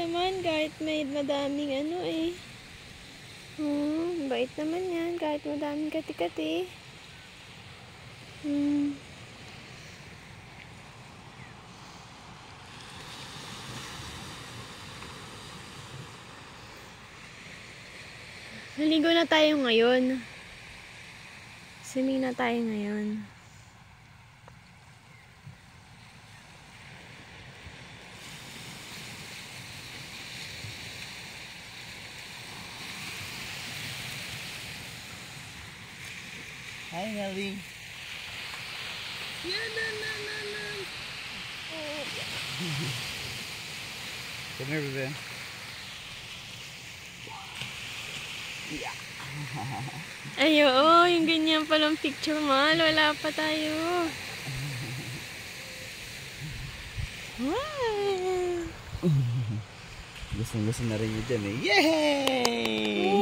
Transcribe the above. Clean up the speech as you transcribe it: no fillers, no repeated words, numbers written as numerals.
naman kahit may madaming ano eh. Bait naman yan kahit madaming kati-kati. Naligo na tayo ngayon. Swimming na tayo ngayon. Hi, Nelly. Come here, baby. Ay, oo, yung ganyan palang picture, mahal. Wala pa tayo. Wow! Gusto na rin yun dyan eh. Yay!